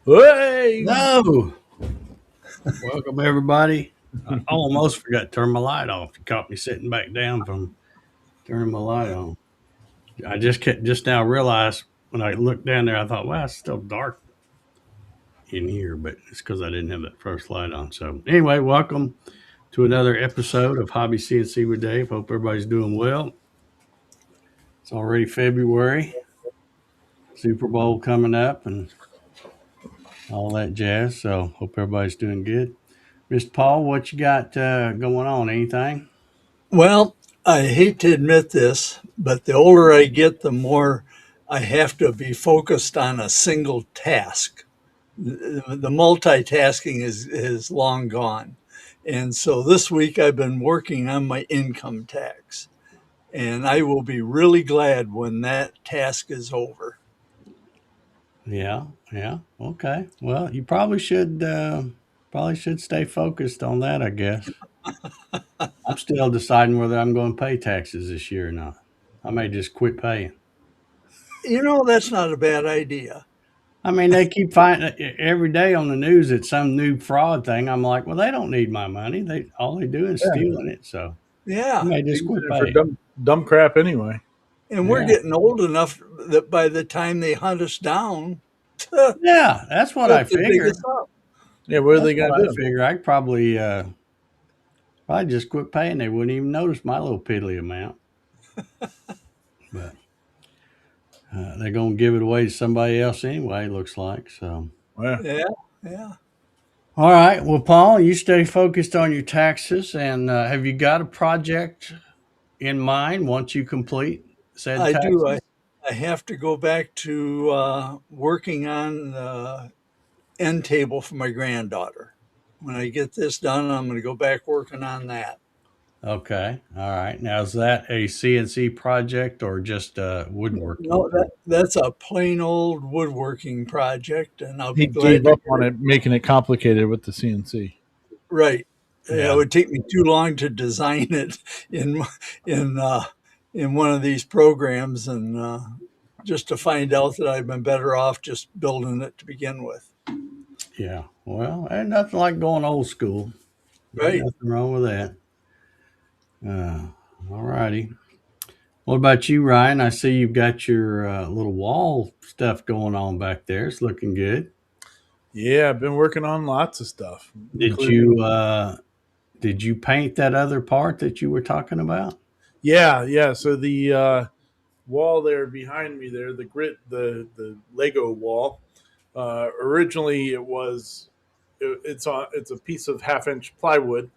Hey! No. Welcome, everybody. I almost forgot to turn my light off. You caught me sitting back down from turning my light on. I just now realized when I looked down there, I thought, wow, it's still dark in here, but it's because I didn't have that first light on. So, anyway, welcome to another episode of Hobby CNC with Dave. Hope everybody's doing well. It's already February, Super Bowl coming up, and all that jazz. So, hope everybody's doing good. Mr. Paul, what you got going on? Anything? Well, I hate to admit this, but the older I get, the more I have to be focused on a single task. The multitasking is long gone. And so this week I've been working on my income tax. And I will be really glad when that task is over. Yeah. Okay. Well, you probably should stay focused on that, I guess. I'm still deciding whether I'm going to pay taxes this year or not. I may just quit paying. That's not a bad idea. I mean, they keep finding every day on the news it's some new fraud thing. I'm like, well, they don't need my money. They all they do is Yeah, stealing it. So I Yeah. may they just use quit it for paying. dumb crap anyway. And we're Yeah. getting old enough that by the time they hunt us down, they'll Yeah, that's what I dig figure. us up. Yeah, what are That's they what gonna I do? figure. I'd probably just quit paying. They wouldn't even notice my little piddly amount. But they're going to give it away to somebody else anyway, looks like. So, Well, Yeah. Yeah. all right. Well, Paul, you stay focused on your taxes. And have you got a project in mind once you complete said I do. taxes? I have to go back to working on the end table for my granddaughter. When I get this done, I'm going to go back working on that. Okay. All right. Now, is that a CNC project or just a woodworking No, project? that's a plain old woodworking project, and I'll he be gave glad to up get on it it, making it complicated with the CNC. right. It would take me too long to design it in in uh, in one of these programs, and just to find out that I've been better off just building it to begin with. Yeah. Well, ain't nothing like going old school. Ain't Right. nothing wrong with that. Uh, all righty. What about you, Ryan? I see you've got your little wall stuff going on back there. It's looking good. Yeah, I've been working on lots of stuff, Did including you uh, did you paint that other part that you were talking about? yeah. So the wall there behind me there, the grit, the Lego wall. Originally, it's a piece of 1/2 inch plywood,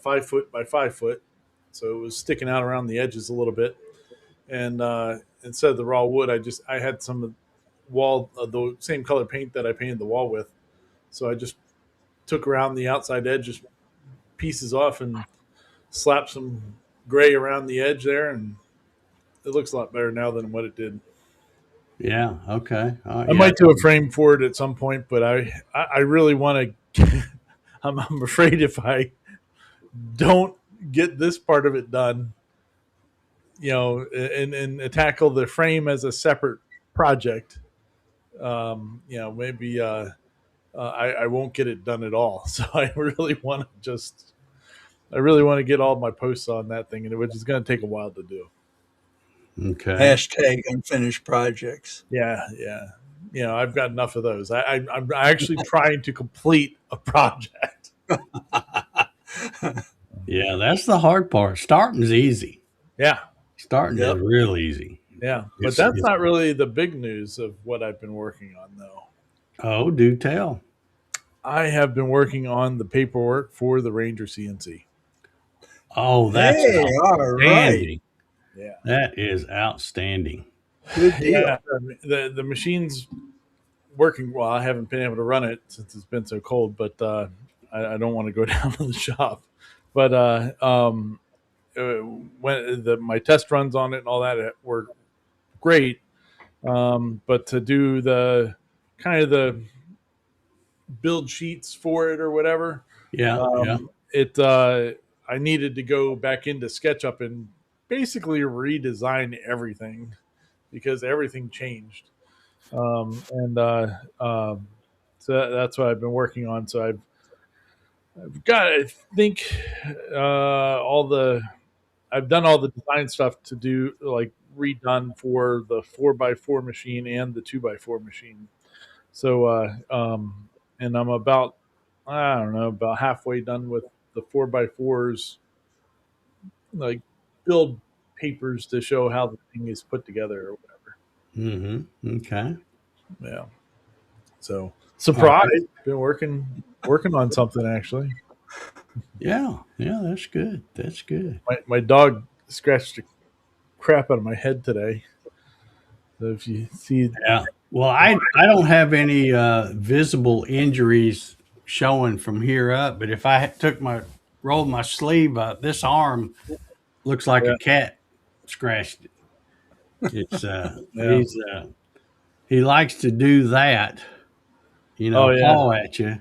5 foot by 5 foot, so it was sticking out around the edges a little bit. And instead of the raw wood, I had some wall the same color paint that I painted the wall with, so I just took around the outside edges pieces off and slapped some gray around the edge there, and it looks a lot better now than what it did. Yeah. Okay. I Yeah. might do a frame for it at some point, but I really want to. I'm afraid if I don't get this part of it done, and tackle the frame as a separate project, maybe I won't get it done at all. So I really want to get all my posts on that thing, which is going to take a while to do. Okay. Hashtag unfinished projects. Yeah, yeah. I've got enough of those. I'm actually trying to complete a project. Yeah, that's the hard part. Starting's easy. Yeah, Starting is Yep. real easy. yeah. But It's, that's it's not really the big news of what I've been working on, though. oh, do tell. I have been working on the paperwork for the Ranger CNC. Oh, that's Hey, all right. outstanding. Yeah, That is outstanding. Good deal. yeah. The machine's working well. I haven't been able to run it since it's been so cold, but I don't want to go down to the shop. But uh, when my test runs on it and all that were great. But to do the kind of the build sheets for it or whatever, Yeah, yeah. it I needed to go back into SketchUp and basically redesign everything because everything changed. And So that's what I've been working on. So I've got, I think, all the I've done all the design stuff to do, like, redone for the 4x4 machine and the 2x4 machine. So, and I'm about, I don't know, about halfway done with the 4x4s, like, build papers to show how the thing is put together or whatever. Mm-hmm. Okay. Yeah. So All surprise, right. been working on something actually. Yeah, yeah, that's good. That's good. My dog scratched the crap out of my head today. So if you see, Yeah. Well, I don't have any visible injuries showing from here up, but if I took my rolled my sleeve up, this arm looks like yeah, a cat scratched it. It's yeah, he likes to do that, oh yeah, paw at you,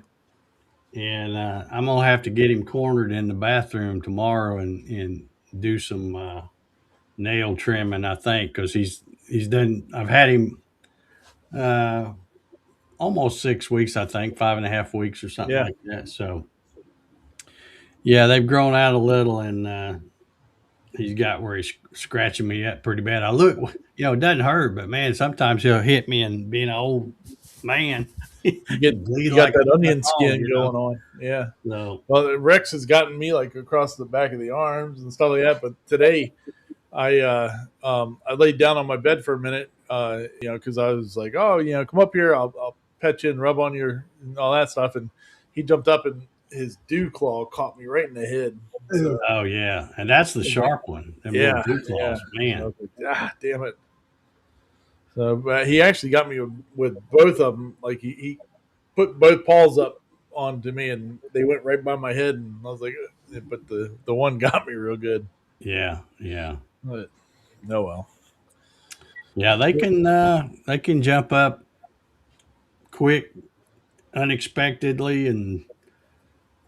and I'm gonna have to get him cornered in the bathroom tomorrow and do some nail trimming. I think because he's done. I've had him uh, almost 6 weeks. I think 5.5 weeks or something yeah, like that. So yeah, they've grown out a little, and he's got where he's scratching me up pretty bad. I look, it doesn't hurt, but man, sometimes he'll hit me, and being an old man, you bleed you got like a that onion dog, skin going on. Yeah. So Well, Rex has gotten me like across the back of the arms and stuff like that. But today, I laid down on my bed for a minute, because I was like, oh, come up here, I'll pet you and rub on your and all that stuff. And he jumped up and his dew claw caught me right in the head. So oh yeah, and that's the sharp one. Them little yeah, dew yeah. claws, I man. was like, damn it. So, but he actually got me with both of them. Like he put both paws up onto me, and they went right by my head. And I was like, but the one got me real good. Yeah, yeah, But no, well, yeah. They can jump up quick, unexpectedly, and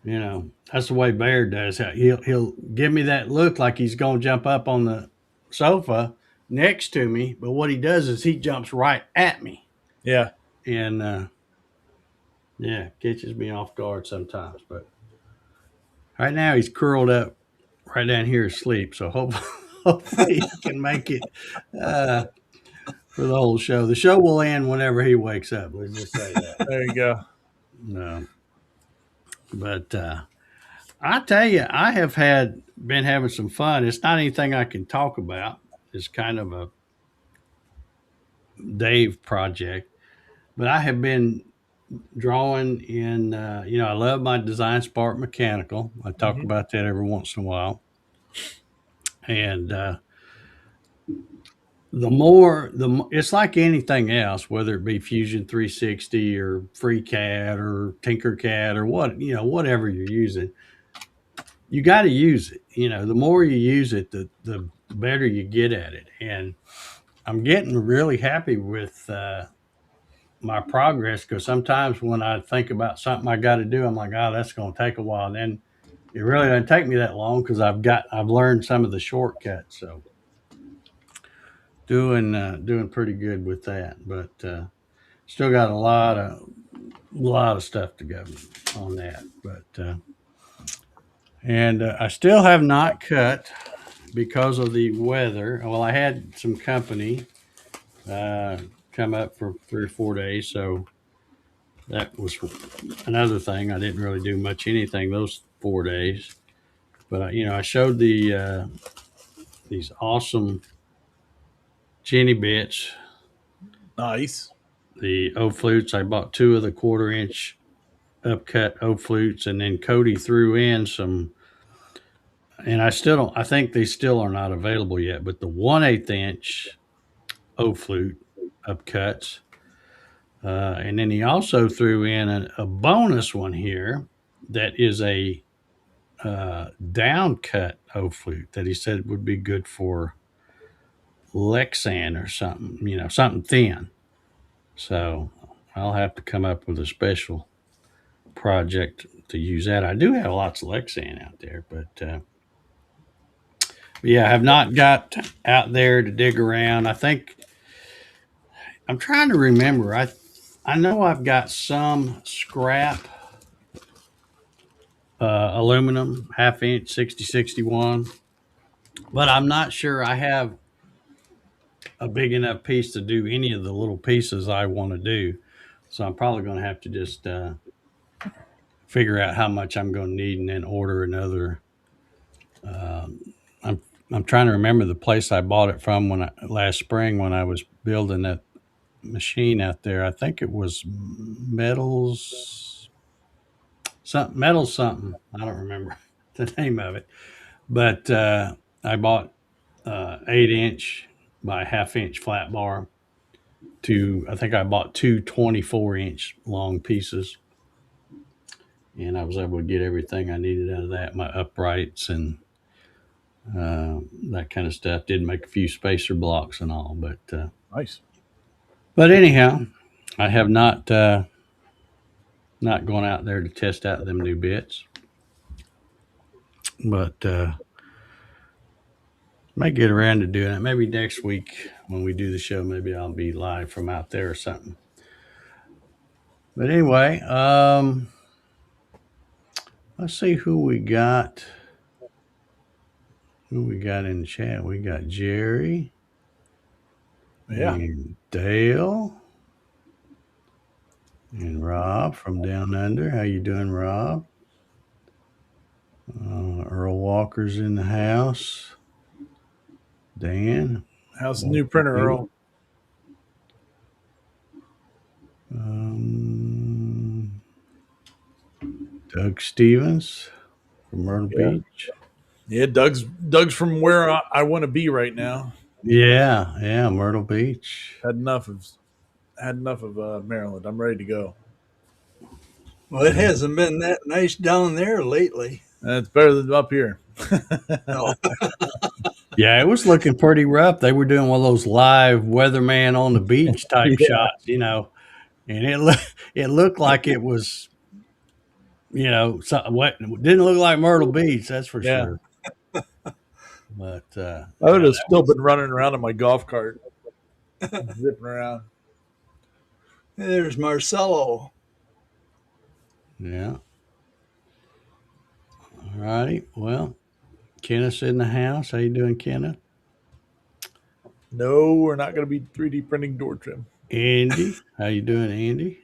You know, that's the way Bear does. He'll give me that look like he's going to jump up on the sofa next to me, but what he does is he jumps right at me, Yeah. and yeah, catches me off guard sometimes. But right now he's curled up right down here asleep, so hopefully he can make it uh, for the whole show. The show will end whenever he wakes up. Let's just say that. There you go. No, but I tell you, I have been having some fun. It's not anything I can talk about. It's kind of a Dave project, but I have been drawing in. I love my Design Spark Mechanical. I talk Hmm. about that every once in a while, and it's like anything else, whether it be Fusion 360 or FreeCAD or Tinkercad or whatever you're using. You got to use it. The more you use it, the better you get at it. And I'm getting really happy with my progress, because sometimes when I think about something I got to do, I'm like, oh, that's going to take a while. And then it really doesn't take me that long because I've learned some of the shortcuts. So doing pretty good with that, but still got a lot of stuff to go on that. But and I still have not cut because of the weather. Well, I had some company uh, come up for 3 or 4 days, so that was another thing. I didn't really do much anything those 4 days, but I showed these awesome Jenny bits, Nice. the O flutes. I bought two of the 1/4 inch upcut O flutes, and then Cody threw in some. And I still don't. I think they still are not available yet. But the 1/8 inch O flute upcuts, and then he also threw in a bonus one here that is a down cut O flute that he said would be good for Lexan or something. Something thin. So I'll have to come up with a special project to use that. I do have lots of Lexan out there, but yeah, I have not got out there to dig around. I think I'm trying to remember. I know I've got some scrap aluminum 1/2 inch 6061, but I'm not sure I have a big enough piece to do any of the little pieces I want to do. So I'm probably going to have to just figure out how much I'm going to need and then order another. Um, I'm trying to remember the place I bought it from last spring when I was building that machine out there. I think it was metals something. I don't remember the name of it, but I bought 8 inch by 1/2 inch flat bar. I think I bought two 24 inch long pieces, and I was able to get everything I needed out of that. My uprights and that kind of stuff. Did make a few spacer blocks and all, Nice. but anyhow, I have not gone out there to test out them new bits, but might get around to doing it. Maybe next week when we do the show, maybe I'll be live from out there or something. But anyway, let's see who we got. Who we got in the chat? We got Jerry Yeah. and Dale and Rob from Down Under. How you doing, Rob? Earl Walker's in the house. Dan. How's the new printer, Earl? Um, Doug Stevens from Myrtle Yeah. Beach. Yeah, Doug's from where I want to be right now. Yeah, Myrtle Beach. Had enough of Maryland. I'm ready to go. Well, it hasn't been that nice down there lately. It's better than up here. No. Yeah, it was looking pretty rough. They were doing one of those live weatherman on the beach type Yeah. shots, and it looked like it was what didn't look like Myrtle Beach, that's for Yeah, sure. But I would yeah, have still been running around in my golf cart, zipping around. There's Marcelo. yeah. All righty. Well, Kenneth's in the house. How you doing, Kenneth? No, we're not going to be 3D printing door trim. Andy, how you doing, Andy?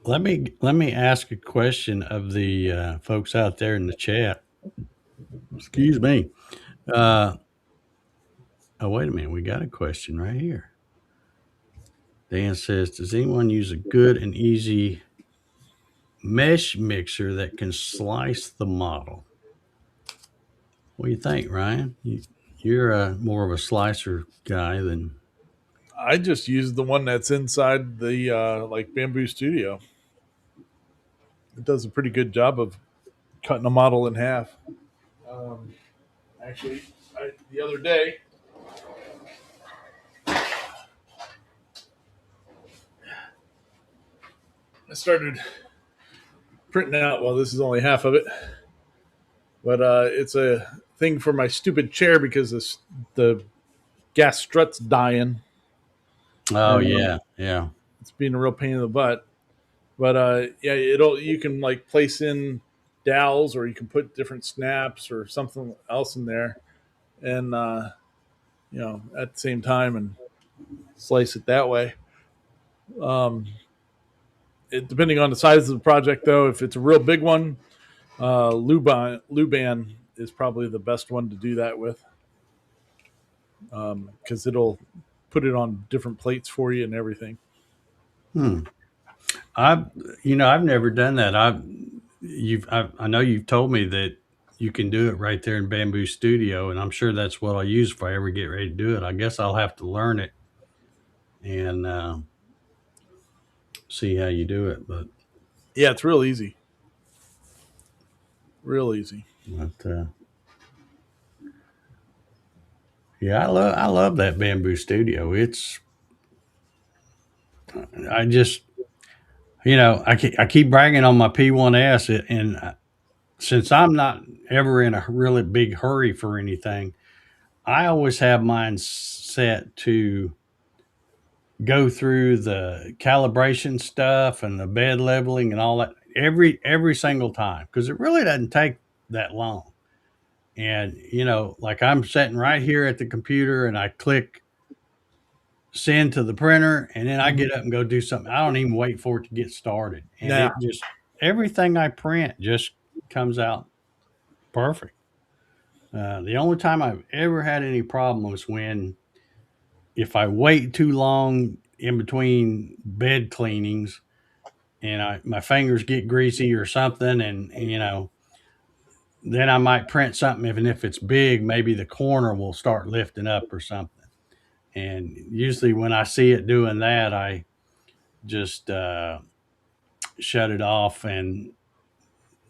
Let me ask a question of the folks out there in the chat. Excuse me. Uh, oh, wait a minute. We got a question right here. Dan says, "Does anyone use a good and easy mesh mixer that can slice the model?" What do you think, Ryan? You're more of a slicer guy than. I just use the one that's inside the like Bamboo Studio. It does a pretty good job of cutting a model in half. Um, actually, the other day I started printing out. Well, this is only half of it, but it's a thing for my stupid chair because the gas strut's dying, Oh and yeah, yeah. it's being a real pain in the butt. But yeah, you can like place in dowels, or you can put different snaps or something else in there, and at the same time and slice it that way. Um, depending on the size of the project, though, if it's a real big one, Luban is probably the best one to do that with, because it'll put it on different plates for you and everything. Hmm. I've I've never done that. I know you've told me that you can do it right there in Bamboo Studio, and I'm sure that's what I'll use if I ever get ready to do it. I guess I'll have to learn it and see how you do it. Yeah, it's real easy. Real easy. But yeah, I love that Bamboo Studio. It's I just I keep bragging on my P1S, and since I'm not ever in a really big hurry for anything, I always have mine set to go through the calibration stuff and the bed leveling and all that every single time because it really doesn't take that long. And like I'm sitting right here at the computer and I click send to the printer and then I Mm-hmm. get up and go do something. I don't even wait for it to get started. And Nah. it just everything I print just comes out perfect. The only time I've ever had any problem was when if I wait too long in between bed cleanings and my fingers get greasy or something, and then I might print something. Even if it's big, maybe the corner will start lifting up or something. And usually, when I see it doing that, I just shut it off and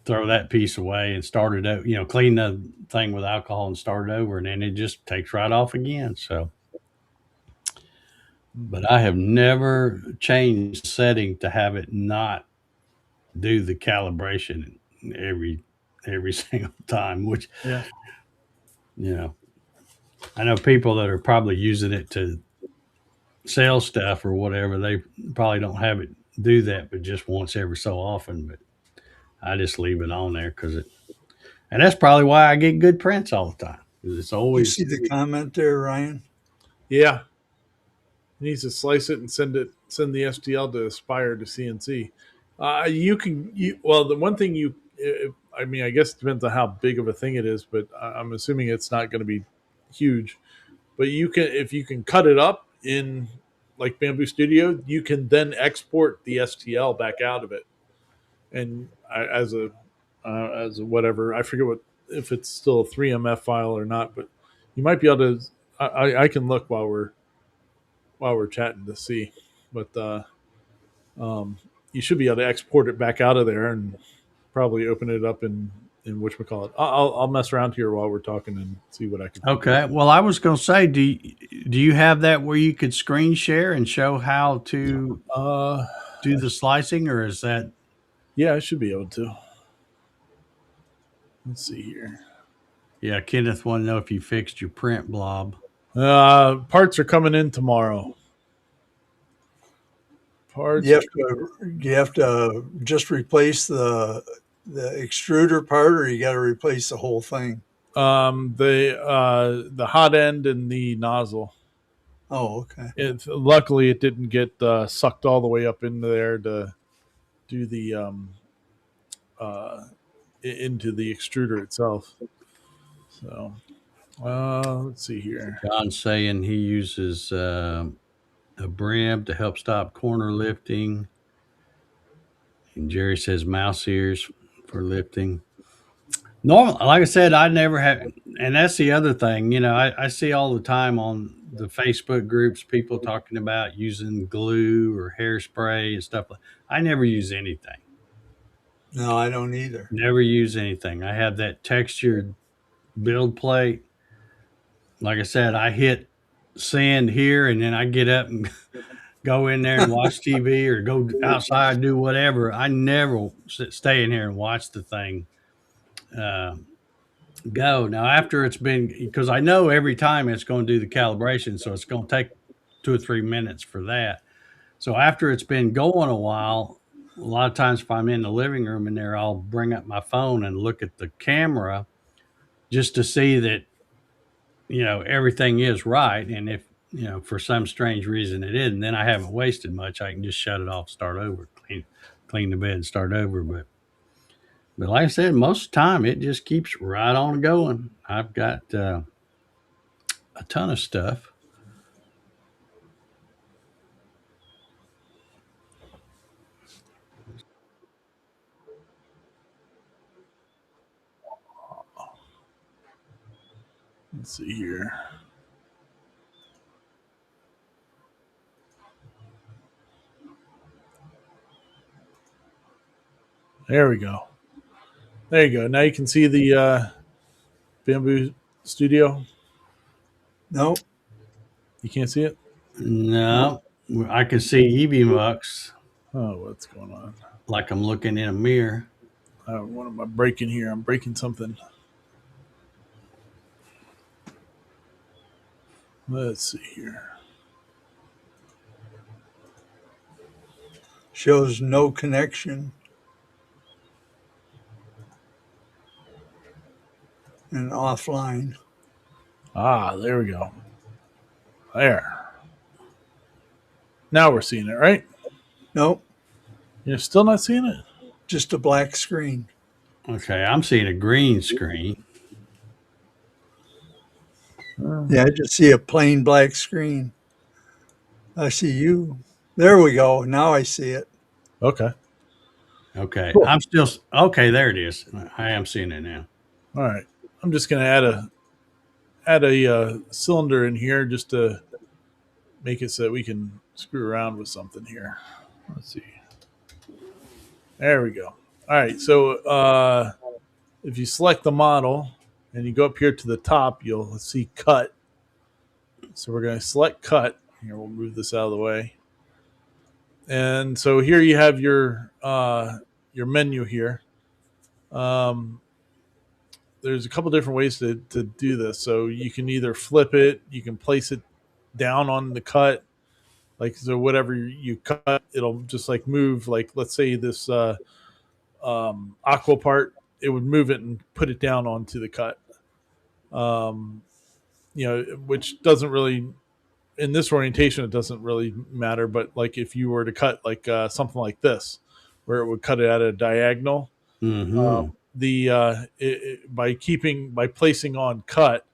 throw that piece away and start it out. Clean the thing with alcohol and start it over, and then it just takes right off again. So, but I have never changed setting to have it not do the calibration every single time, which Yeah. you know I know people that are probably using it to sell stuff or whatever, they probably don't have it do that but just once every so often. But I just leave it on there because and that's probably why I get good prints all the time, 'cause it's You always. see the comment there, Ryan? Yeah. He needs to slice it and send the STL to Aspire to CNC. You can well, the one thing I mean, I guess it depends on how big of a thing it is, but I'm assuming it's not going to be huge. But you can, if you can cut it up in like Bamboo Studio, you can then export the STL back out of it, and as a whatever, I forget what, if it's still a 3MF file or not, but you might be able to. I can look while we're chatting to see, but um, you should be able to export it back out of there and probably open it up in whatchamacallit. I'll mess around here while we're talking and see what I can figure Okay, out. well, I was going to say, do you have that where you could screen share and show how to Uh, do the slicing, or is that? Yeah, I should be able to. Let's see here. Yeah, Kenneth want to know if you fixed your print blob. Parts are coming in tomorrow. Parts. You have to just replace the extruder part, or you got to replace the whole thing. The hot end and the nozzle. Oh, okay. Luckily it didn't get sucked all the way up into there to do the into the extruder itself. So let's see here. John's saying he uses a brim to help stop corner lifting, and Jerry says mouse ears for lifting. Normal, like I said, I never have, and that's the other thing. I see all the time on the Facebook groups people talking about using glue or hairspray and stuff. I never use anything. No, I don't either. Never use anything. I have that textured build plate. Like I said, I hit send here, and then I get up and go in there and watch TV or go outside, do whatever. I never stay in here and watch the thing uh, go. Now, after it's been, because I know every time it's going to do the calibration, so it's going to take 2 or 3 minutes for that. So after it's been going a while, a lot of times if I'm in the living room in there, I'll bring up my phone and look at the camera just to see that everything is right. And if for some strange reason it isn't, then I haven't wasted much. I can just shut it off, start over, clean the bed, and start over. But like I said, most of the time it just keeps right on going. I've got a ton of stuff. Let's see here. There we go. There you go. Now you can see the Bamboo Studio. No, You can't see it? no. No, I can see EV Mux Oh, what's going on? like I'm looking in a mirror. What am I breaking here? I'm breaking something. Let's see here. Shows no connection and offline. There we go. There. Now we're seeing it, right? Nope, You're still not seeing it? just a black screen. Okay, I'm seeing a green screen. Yeah, I just see a plain black screen. I see you. There we go. Now I see it. Okay. Okay, Cool. I'm still okay. There it is. I am seeing it now. All right. I'm just going to add a cylinder in here just to make it so that we can screw around with something here. Let's see. There we go. All right. So if you select the model and you go up here to the top, you'll see cut. So we're going to select cut. Here, we'll move this out of the way. And so here you have your menu here. There's a couple different ways to do this. So you can either flip it, you can place it down on the cut, like so whatever you cut, it'll just like move. Like let's say this aqua part, it would move it and put it down onto the cut. Which doesn't really in this orientation it doesn't really matter. But like if you were to cut like something like this, where it would cut it at a diagonal. Mm-hmm. By placing on cut,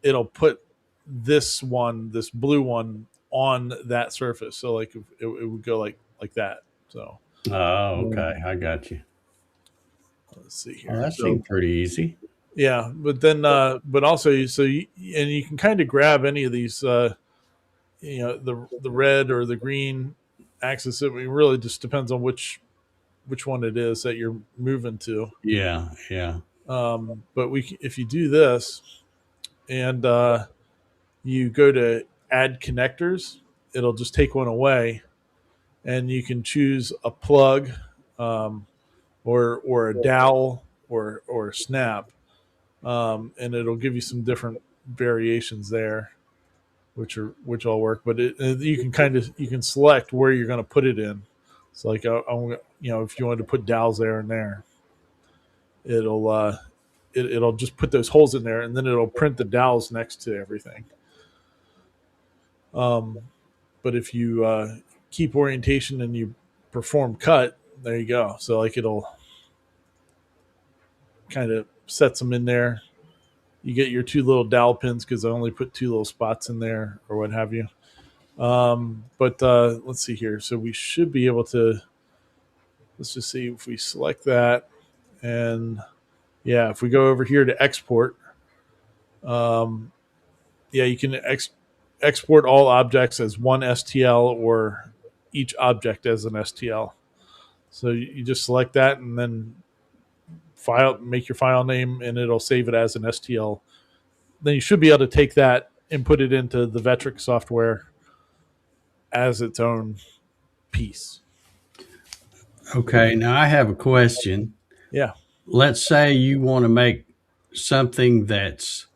it'll put this blue one on that surface. So like it would go like that. So Oh, okay. I got you. let's see Oh, here. that So seemed pretty easy. yeah, but then but also you can kind of grab any of these the red or the green axis. It really just depends on which one it is that you're moving to. Yeah, yeah. But if you do this and you go to add connectors, it'll just take one away, and you can choose a plug, or a dowel, or a snap, and it'll give you some different variations there, which all work. But you can you can select where you're going to put it in. So like if you wanted to put dowels there and there, it'll it'll just put those holes in there, and then it'll print the dowels next to everything. But if you keep orientation and you perform cut, there you go. So like it'll kind of sets them in there. You get your two little dowel pins because I only put two little spots in there or what have you. But let's see here. So we should be able to, let's just see if we select that. And yeah, if we go over here to export, yeah, you can export all objects as one STL or each object as an STL. So you just select that and then make your file name, and it'll save it as an STL. Then you should be able to take that and put it into the Vectric software as its own piece. Okay, now I have a question. Yeah. Let's say you want to make something that's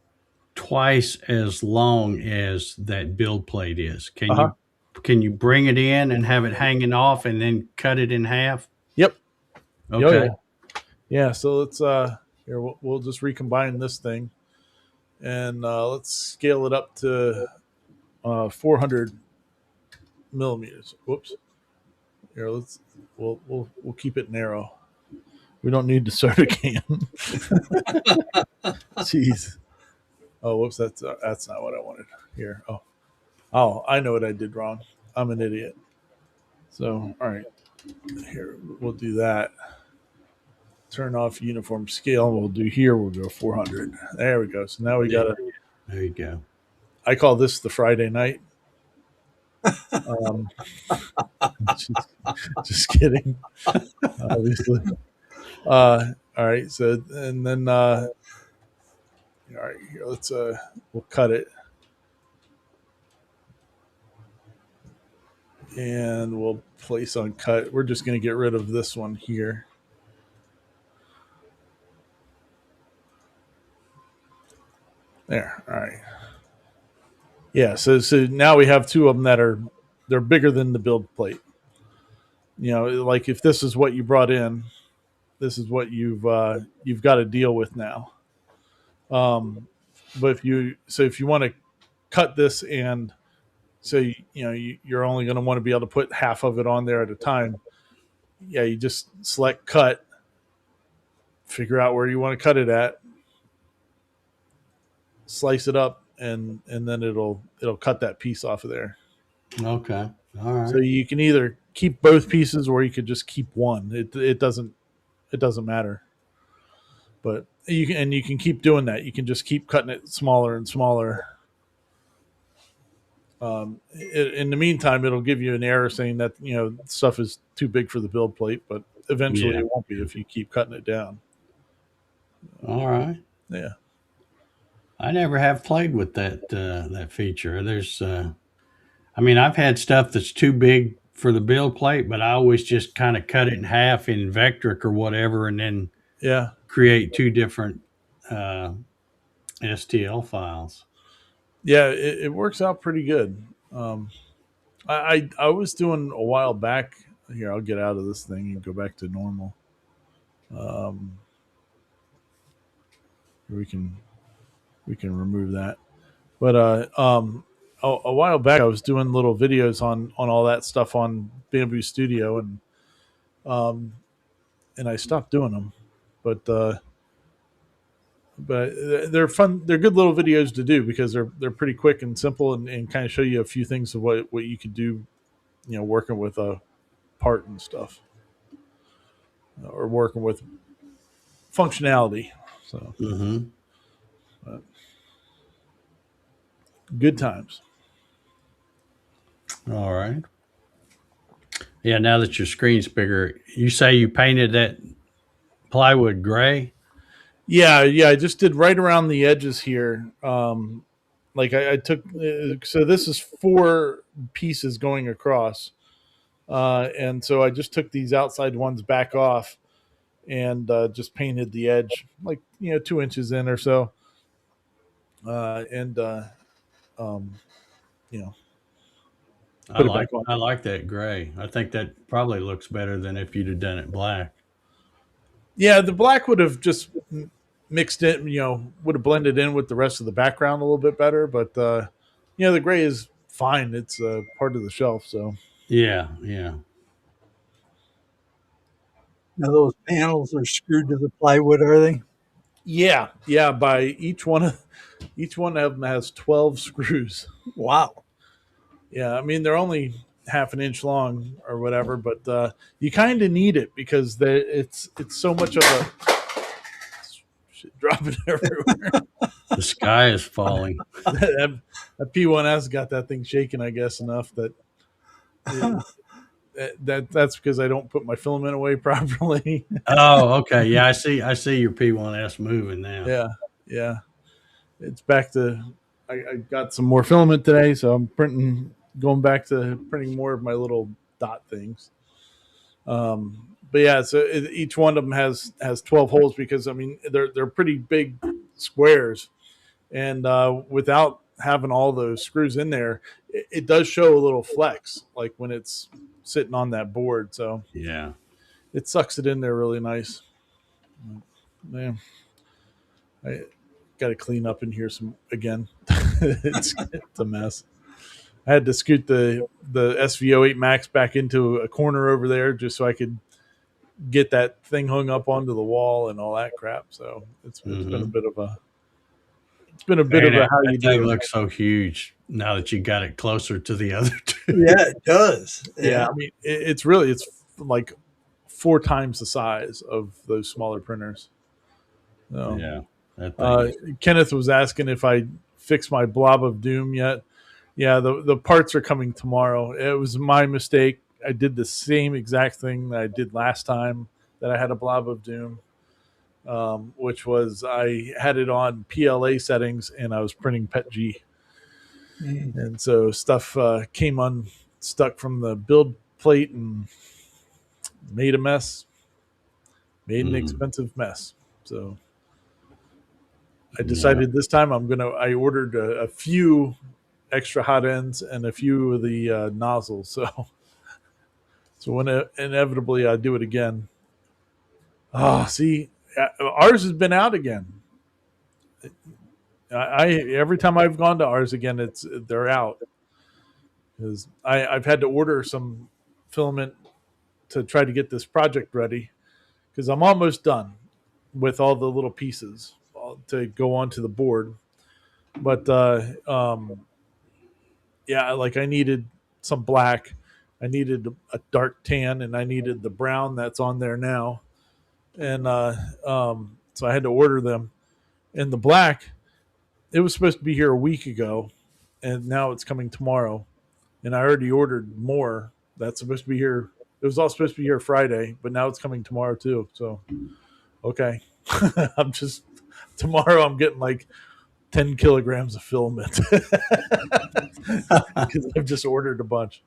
twice as long as that build plate is. Can you bring it in and have it hanging off and then cut it in half? Yep. Okay. Yeah. So let's here we'll just recombine this thing, and let's scale it up to 400 millimeters. Whoops. Here, we'll keep it narrow. We don't need to start again. Jeez. Oh, whoops. That's not what I wanted. Here. Oh, I know what I did wrong. I'm an idiot. So, all right. Here, we'll do that. Turn off uniform scale. We'll do here. We'll go 400. There we go. So now we got There you go. I call this the Friday night. Just kidding. Obviously. All right. So, and then, all right, here, let's, we'll cut it. And we'll place on cut. We're just going to get rid of this one here. There. All right. Yeah. So now we have two of them they're bigger than the build plate. Like if this is what you brought in, this is what you've got to deal with now. But if you want to cut this, and so you're only going to want to be able to put half of it on there at a time. Yeah, you just select cut, figure out where you want to cut it at, slice it up, and then it'll cut that piece off of there. Okay. All right. So you can either keep both pieces or you could just keep one. It doesn't matter. But you can keep doing that. You can just keep cutting it smaller and smaller. In the meantime, it'll give you an error saying that stuff is too big for the build plate, but eventually it won't be if you keep cutting it down. All right. Yeah. I never have played with that feature. There's, I've had stuff that's too big for the build plate, but I always just kind of cut it in half in Vectric or whatever, and then create two different STL files. Yeah, it works out pretty good. I was doing a while back. Here, I'll get out of this thing and go back to normal. We can remove that. But a while back, I was doing little videos on all that stuff on Bamboo Studio, and I stopped doing them. But they're fun. They're good little videos to do because they're pretty quick and simple, and kind of show you a few things of what you could do, working with a part and stuff, or working with functionality. So, good times. All right. Yeah. Now that your screen's bigger, you say you painted that plywood gray. Yeah. I just did right around the edges here. Like I took, so this is 4 pieces going across. And so I just took these outside ones back off and just painted the edge like 2 inches in or so, and um, you know put it back on. I like that gray. I think that probably looks better than if you'd have done it black. Yeah, the black would have just mixed it, would have blended in with the rest of the background a little bit better. But the gray is fine. It's part of the shelf. So Yeah, yeah. Now those panels are screwed to the plywood, are they? yeah, yeah. By each one of them has 12 screws. Wow. Yeah, I mean they're only half an inch long or whatever, but you kind of need it because it's so much of a shit dropping everywhere. The sky is falling. that P1S got that thing shaking, I guess, enough that that's because I don't put my filament away properly. Oh, okay. Yeah, I see your P1S moving now. Yeah, yeah. It's back to I got some more filament today, so I'm going back to printing more of my little dot things. But yeah, so each one of them has 12 holes because I mean they're pretty big squares, and without having all those screws in there, it does show a little flex like when it's sitting on that board. So Yeah. it sucks it in there really nice. Yeah, I got to clean up in here some again. It's a mess. I had to scoot the SV08 Max back into a corner over there just so I could get that thing hung up onto the wall and all that crap. So it's been a Hmm. bit of a it's been a bit Man, of a how that you thing doing. looks so huge now that you got it closer to the other two. Yeah, it does. Yeah, Yeah. I mean it's like 4 times the size of those smaller printers. So, Yeah, that thing is. Kenneth was asking if I fixed my blob of doom yet. Yeah, the parts are coming tomorrow. It was my mistake. I did the same exact thing that I did last time that I had a blob of doom, which was I had it on PLA settings and I was printing PETG, Mm. and so stuff came unstuck from the build plate and made a mess, made an Mm, expensive mess. So I yeah. decided this time I ordered a few extra hot ends and a few of the nozzles. So when inevitably I do it again. Oh, see, ours has been out again. I every time I've gone to ours again, they're out because I've had to order some filament to try to get this project ready because I'm almost done with all the little pieces to go onto the board. But yeah, like I needed some black, I needed a dark tan, and I needed the brown that's on there now. And so I had to order them. And the black, it was supposed to be here a week ago, and now it's coming tomorrow. And I already ordered more. That's supposed to be here. It was all supposed to be here Friday, but now it's coming tomorrow too. So okay, I'm just tomorrow. I'm getting like 10 kilograms of filament because I've just ordered a bunch.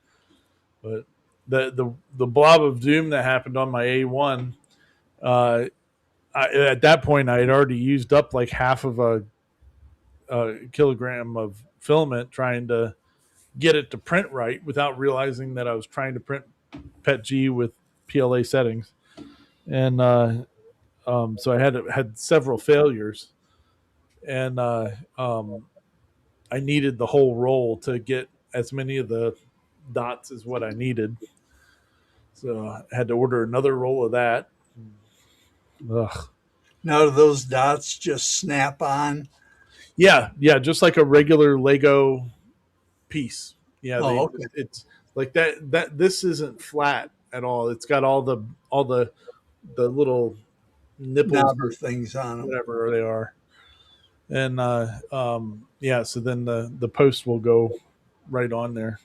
But the blob of doom that happened on my A1, uh, at that point I had already used up like half of a kilogram of filament trying to get it to print right without realizing that I was trying to print PETG with PLA settings, and so I had several failures, and I needed the whole roll to get as many of the dots as what I needed. So I had to order another roll of that. Ugh. Now do those dots just snap on? Yeah, yeah, just like a regular Lego piece. Yeah, Oh, okay. it's like that. That this isn't flat at all. It's got all the little nipples Knobber or things on them. whatever they are, and yeah. So then the post will go right on there.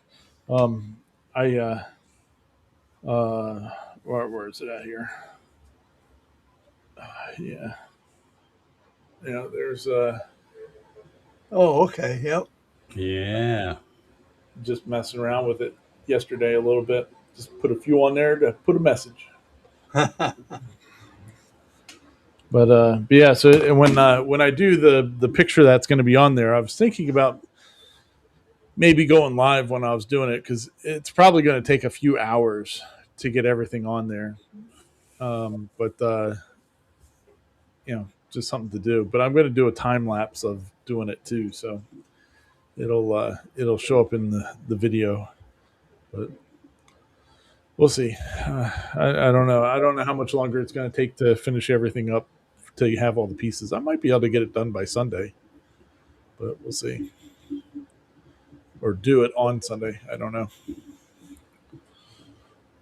Um, I where is it at here? Yeah, yeah. There's Oh, okay. Yep. Yeah. just messing around with it yesterday a little bit. Just put a few on there to put a message. But yeah, so when I do the picture that's going to be on there, I was thinking about maybe going live when I was doing it because it's probably going to take a few hours to get everything on there. But just something to do. But I'm going to do a time lapse of doing it too, so it'll show up in the video. But we'll see. I don't know. I don't know how much longer it's going to take to finish everything up till you have all the pieces. I might be able to get it done by Sunday, but we'll see. Or do it on Sunday. I don't know.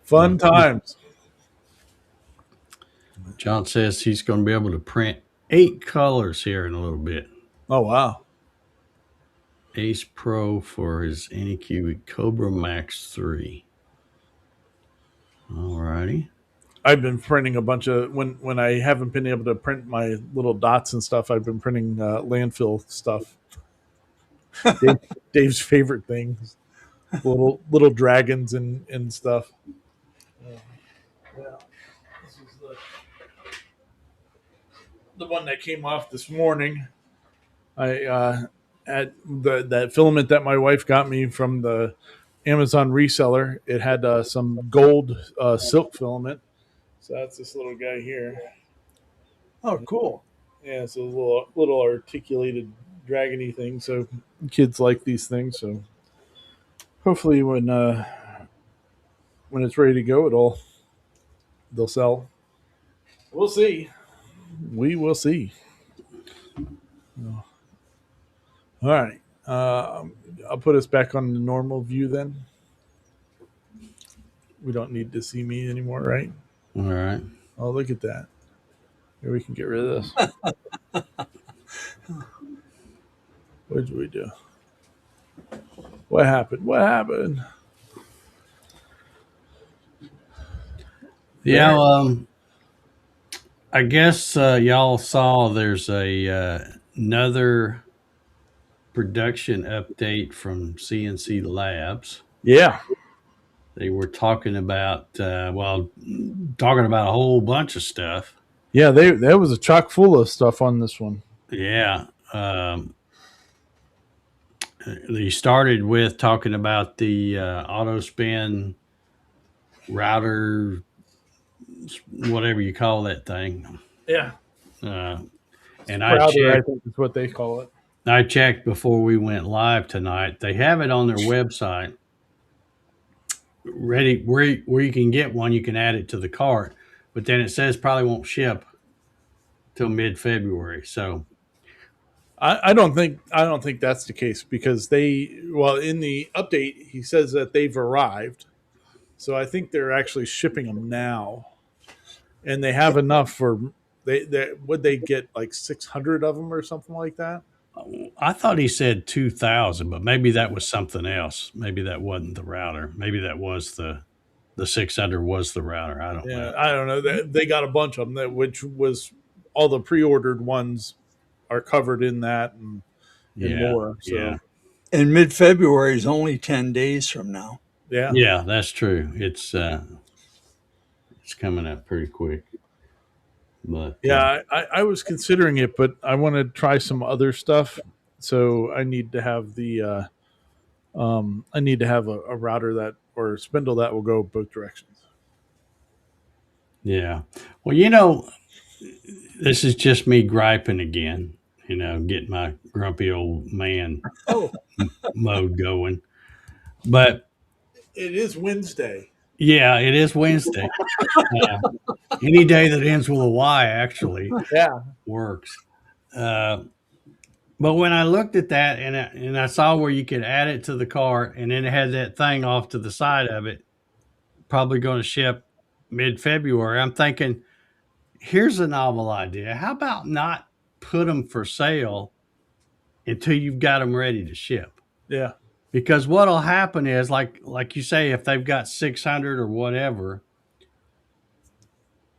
Fun times. John says he's going to be able to print 8 colors here in a little bit. Oh wow. Ace Pro for his Anycubic Cobra Max 3. All righty. I've been printing a bunch of when I haven't been able to print my little dots and stuff. I've been printing landfill stuff. Dave's favorite things, little dragons and stuff. Yeah, this is the one that came off this morning. I had that filament that my wife got me from the Amazon reseller. It had some gold silk filament. So that's this little guy here. Oh, cool. Yeah, it's a little articulated dragony thing. So kids like these things. So hopefully when it's ready to go, they'll sell. We'll see. We will see. All right. I'll put us back on the normal view then. We don't need to see me anymore, right? All right. Oh, look at that. Here we can get rid of this. What did we do? What happened? What happened? Yeah, I guess y'all saw there's another production update from CNC Labs. Yeah. They were talking about talking about a whole bunch of stuff. Yeah, there was a chock full of stuff on this one. Yeah. They started with talking about the auto spin router, whatever you call that thing. Yeah. And I think is what they call it. I checked before we went live tonight. They have it on their website ready where you can get one. You can add it to the cart, but then it says probably won't ship till mid-February. So I don't think that's the case because in the update he says that they've arrived, so I think they're actually shipping them now, and they have enough for they would they get like 600 of them or something like that. I thought he said 2,000, but maybe that was something else. Maybe that wasn't the router. Maybe that was the 600 was the router. I don't know. I don't know. They got a bunch of them which was all the pre-ordered ones are covered in that and more. So. Yeah. And mid-February is only 10 days from now. Yeah. Yeah, that's true. It's coming up pretty quick. But yeah, I was considering it, but I want to try some other stuff. So I need to have a router that or a spindle that will go both directions. Yeah. Well, this is just me griping again, getting my grumpy old man mode going. But it is Wednesday. Yeah, it is Wednesday. Any day that ends with a Y actually works. But when I looked at that and I saw where you could add it to the cart and then it had that thing off to the side of it, probably going to ship mid-February, I'm thinking, here's a novel idea. How about not put them for sale until you've got them ready to ship? Yeah. Because what'll happen is, like you say, if they've got 600 or whatever,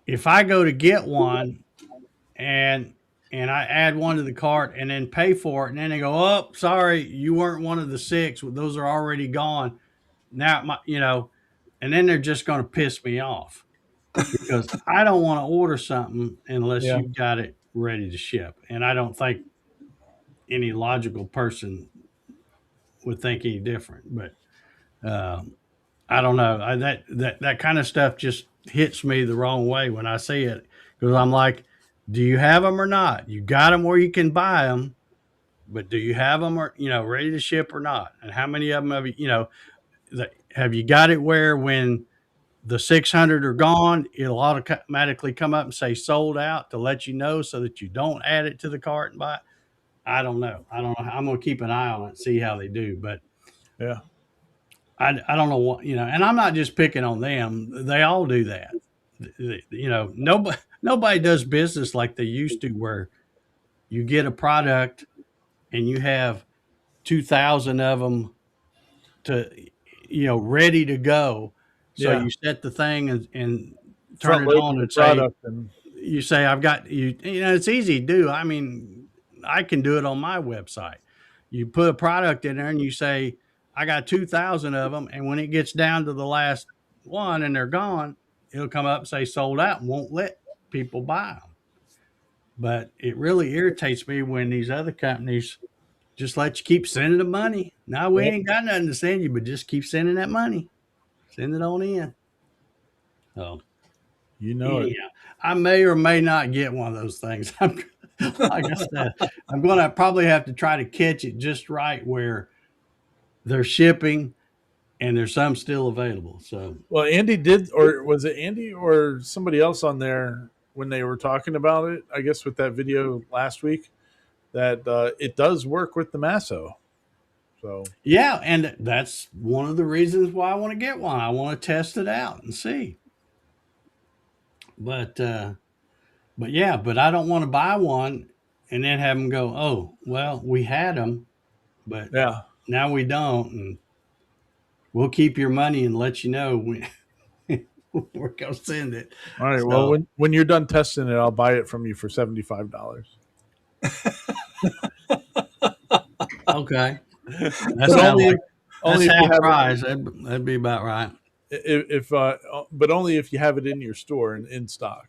if I go to get one and I add one to the cart and then pay for it, and then they go, "Oh, sorry, you weren't one of the 6. Those are already gone." Now, and then they're just going to piss me off because I don't want to order something unless Yeah. you've got it ready to ship. And I don't think any logical person would think any different. But um, I don't know. That kind of stuff just hits me the wrong way when I see it because I'm like, do you have them or not? You got them where you can buy them, but do you have them or ready to ship or not? And how many of them have have you got it where when the 600 are gone, it'll automatically come up and say sold out to let you know so that you don't add it to the cart and buy it. I don't know. I don't know. I'm going to keep an eye on it and see how they do. But Yeah. I don't know what, and I'm not just picking on them. They all do that. Nobody does business like they used to where you get a product and you have 2,000 of them to, ready to go. So Yeah. you set the thing and turn Front it loading on the and say, product and you say, I've got you, it's easy to do. I mean, I can do it on my website. You put a product in there and you say, I got 2,000 of them. And when it gets down to the last one and they're gone, it'll come up and say sold out and won't let people buy them. But it really irritates me when these other companies just let you keep sending the money. Now we yep, ain't got nothing to send you, but just keep sending that money. Send it on in. So you know it. anyhow, I may or may not get one of those things. Like I said, I'm going to probably have to try to catch it just right where they're shipping and there's some still available. So Well, Andy did, or was it Andy or somebody else on there when they were talking about it? I guess with that video last week, that it does work with the Masso. So yeah, and that's one of the reasons why I want to get one. I want to test it out and see. But but I don't want to buy one and then have them go, oh, well, we had them, but yeah. now we don't, and we'll keep your money and let you know when we're gonna send it. All right. Well, So when you're done testing it, I'll buy it from you for $75. okay, that But sounds only like if that's only if you half have it. price. That'd be about right. If but only if you have it in your store and in stock.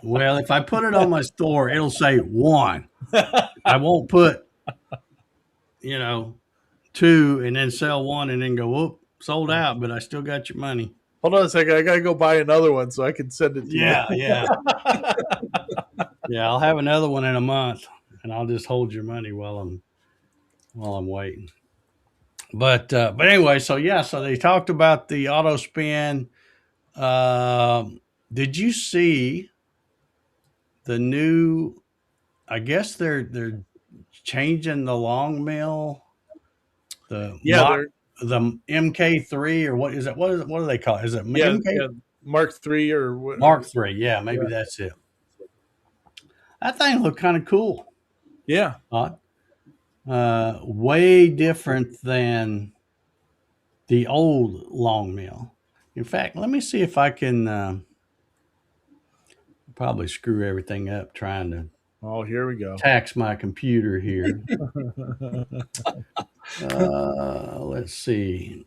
Well, if I put it on my store, it'll say one. I won't put you know two and then sell one and then go, whoop, sold out, but I still got your money. Hold on a second. I gotta go buy another one so I can send it to you. Yeah, yeah, yeah. I'll have another one in a month, and I'll just hold your money while I'm waiting. But anyway, so yeah, so they talked about the auto spin. Did you see the new? I guess they're changing the long mill, the Yeah, Mach, they're the MK3 or what is it? What do they call it? Is it yeah, MK Mark III or whatever. Mark 3? Yeah, maybe Yeah, that's it. That thing looked kind of cool. yeah. Thought way different than the old long mill. In fact, let me see if I can probably screw everything up trying to Oh, here we go. tax my computer here. Let's see.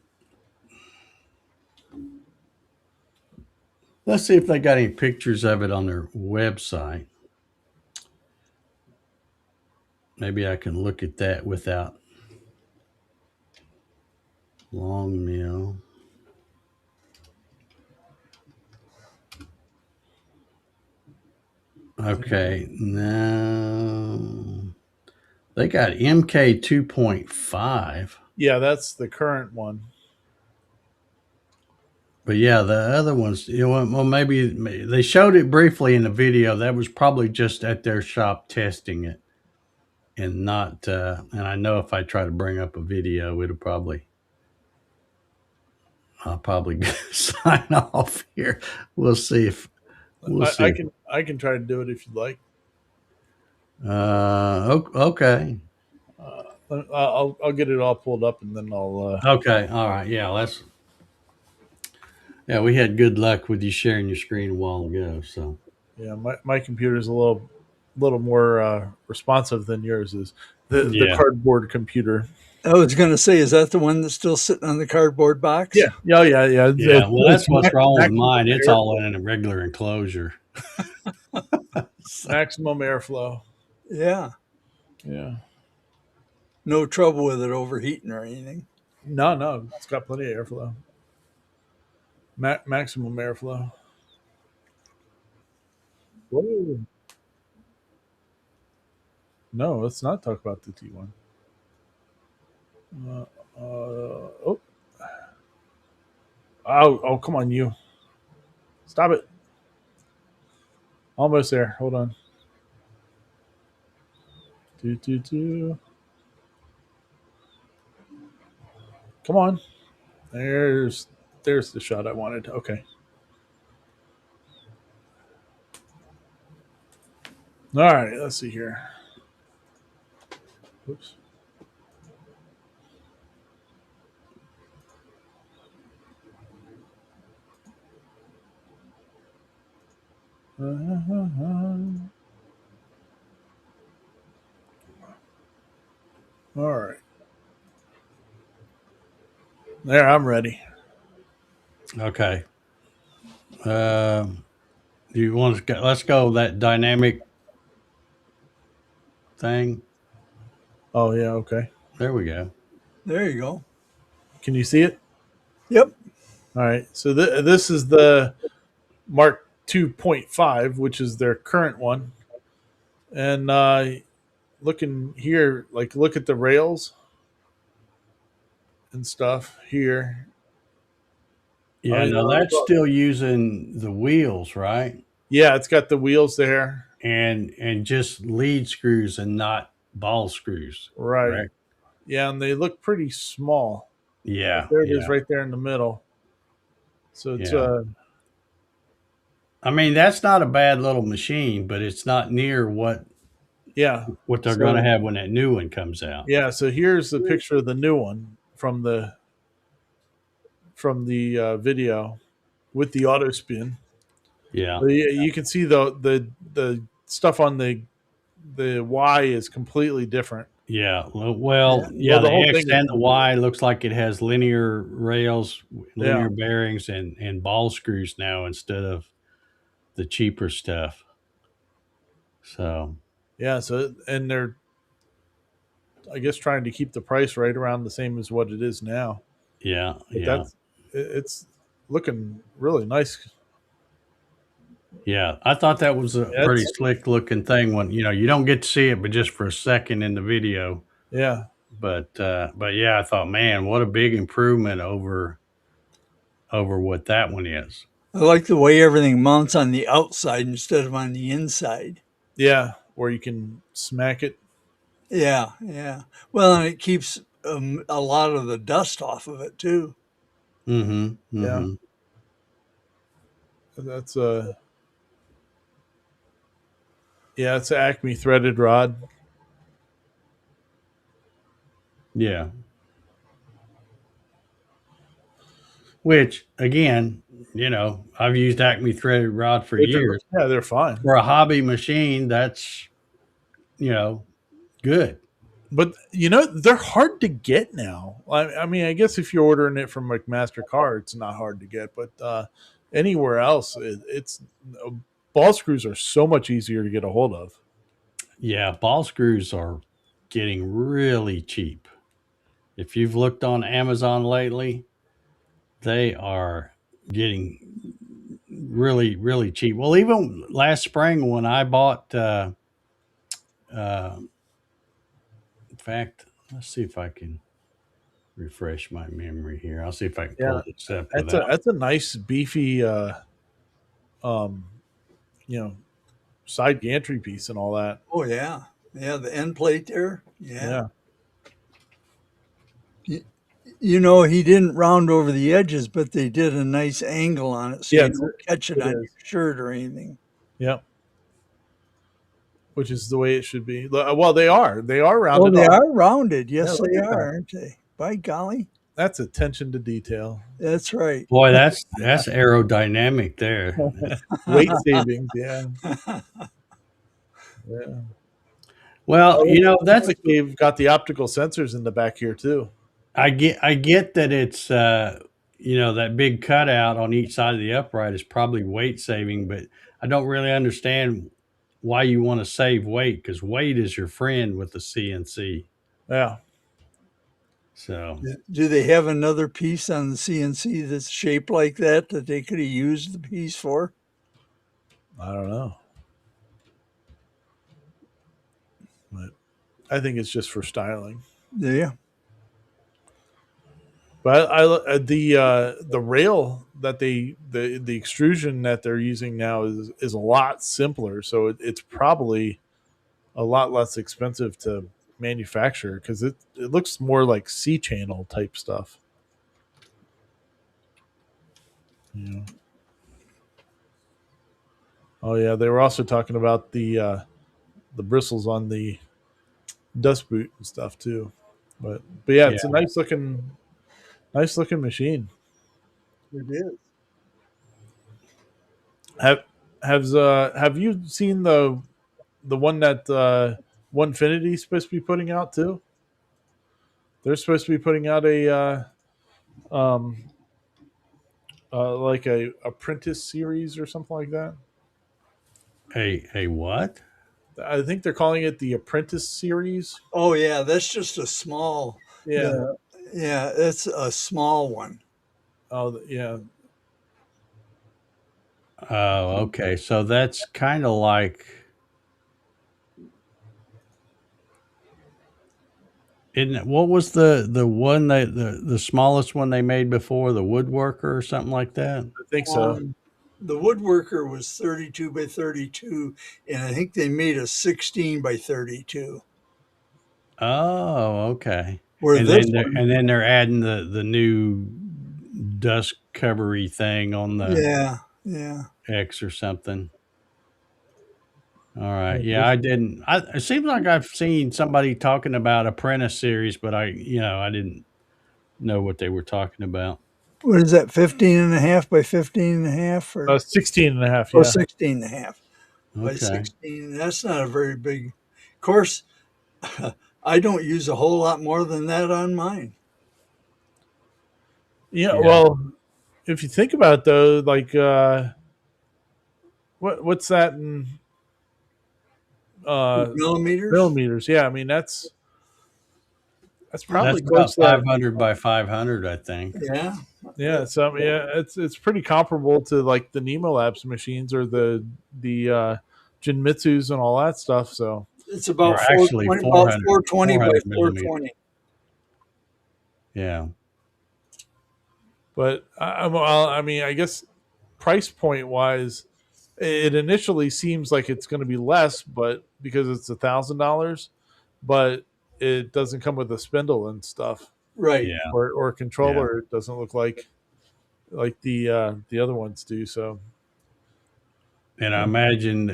Let's see if they got any pictures of it on their website. Maybe I can look at that without long mill. Okay, no. They got MK 2.5. Yeah, that's the current one. But yeah, the other ones, well, maybe they showed it briefly in the video. That was probably just at their shop testing it, and not. And I know if I try to bring up a video, I'll probably sign off here. We'll see if we'll see. I can try to do it if you'd like. Okay, I'll get it all pulled up and then I'll. okay, all right, yeah. We had good luck with you sharing your screen a while ago. So Yeah, my computer's a little more responsive than yours is. The yeah, cardboard computer. I was going to say, is that the one that's still sitting on the cardboard box? Yeah. Yeah. Yeah. Yeah. Yeah, well, that's what's wrong with Maximum mine. It's all airflow. in a regular enclosure. So, Maximum airflow. Yeah. Yeah. No trouble with it overheating or anything. No, no, it's got plenty of airflow. Maximum airflow. Whoa. No, let's not talk about the T1. Oh, oh, come on, you. Stop it. Almost there. Hold on. Do. Come on. There's the shot I wanted. Okay. All right. Let's see here. Oops. All right. There, I'm ready. okay. Do you want to go? Let's go that dynamic thing. Oh yeah. Okay. There we go. There you go. Can you see it? Yep. All right. So this is the Mark 2.5, which is their current one. And looking here, like look at the rails and stuff here. I Yeah, mean, no, that's still using the wheels, right? yeah, it's got the wheels there. And just lead screws and not ball screws, Right. correct? Yeah, and they look pretty small. Like Yeah, there it is yeah, right there in the middle. So it's yeah. I mean, that's not a bad little machine, but it's not near yeah. what they're going to So have when that new one comes out. yeah, so here's the picture of the new one from the video with the auto spin. Yeah, You can see the stuff on the Y is completely different. yeah. Yeah. Well, Yeah, the whole the X thing is and the completely, Y looks like it has linear rails, yeah, linear bearings, and ball screws now instead of the cheaper stuff. So, yeah. So and they're I guess trying to keep the price right around the same as what it is now. yeah, But yeah, it's looking really nice. yeah. I thought that was a pretty That's slick looking thing when, you don't get to see it, but just for a second in the video. yeah, But yeah, I thought, man, what a big improvement over what that one is. I like the way everything mounts on the outside instead of on the inside. yeah. Where you can smack it. Yeah. Yeah. Well, and it keeps a lot of the dust off of it too. Mm-hmm. Yeah, Mm-hmm. that's yeah, it's an Acme threaded rod. Yeah. Which again, I've used Acme threaded rod for years. Yeah, they're fine. For a hobby machine, that's you know good. But they're hard to get now. I mean, I guess if you're ordering it from like MasterCard, it's not hard to get. But anywhere else, it's ball screws are so much easier to get a hold of. Yeah, ball screws are getting really cheap. If you've looked on Amazon lately, they are getting really, really cheap. Well, even last spring when I bought, uh, in fact, let's see if I can refresh my memory here. I'll see if I can Yeah, pull this up that's a without. that's a nice beefy um you know side gantry piece and all that. Oh yeah. Yeah. The end plate there. Yeah. Yeah, He didn't round over the edges, but they did a nice angle on it so yeah, you don't catch it it on your is. shirt or anything. Yeah, which is the way it should be. Well, they are Oh, rounded they off. are rounded. Yeah, Yes, look they at are, that. aren't they? By golly. That's attention to detail. That's right. Boy, that's aerodynamic there. Weight savings. Yeah, yeah. Well, Oh, looks that's like they've got the optical sensors in the back here too. I get that it's that big cutout on each side of the upright is probably weight saving, but I don't really understand why you want to save weight because weight is your friend with the CNC. Yeah, So Do they have another piece on the CNC that's shaped like that they could have used the piece for? I don't know, but I think it's just for styling. Yeah. But the rail that the extrusion that they're using now is a lot simpler, so it's probably a lot less expensive to manufacture because it looks more like C channel type stuff. You know? Oh yeah, they were also talking about the bristles on the dust boot and stuff too. But yeah, yeah, it's a nice looking machine. It is. Have have you seen the one that Onefinity is supposed to be putting out too? They're supposed to be putting out um, like a apprentice series or something like that. a what? I think they're calling it the apprentice series. Oh yeah, that's just a small. Yeah. The yeah, it's a small one. Oh yeah. Oh, okay. So that's kind of like, isn't it, what was the one the smallest one they made before, the woodworker or something like that? I think so. Um, the woodworker was 32 by 32, and I think they made a 16 by 32. Oh, okay. Where And this then one, they're adding the new dust covery thing on the yeah, yeah. X or something. All right. Yeah, Yeah, this- I didn't. It seems like I've seen somebody talking about Apprentice series, but I didn't know what they were talking about. What is that, 15 and a half by 15 and a half, or 16 and a half. oh, Yeah. 16 and a half by Okay. 16? That's not a very big. Of course, I don't use a whole lot more than that on mine. Yeah. Yeah. Well, if you think about it though, like what's that in uh, Millimeters? millimeters? Yeah. I mean that's That's probably about close to that. 500 by 500, I think. Yeah. Yeah, so yeah, it's pretty comparable to like the Nemo Labs machines or the Jinmitsus and all that stuff. So, It's Or about actually 420, about 420 by 400 millimeters. 420. Yeah. but well, I mean, I guess price point wise, it initially seems like it's going to be less, but because it's $1,000, but it doesn't come with a spindle and stuff Right. Yeah. or a Yeah. controller. It doesn't look like the other ones do. So, And I imagine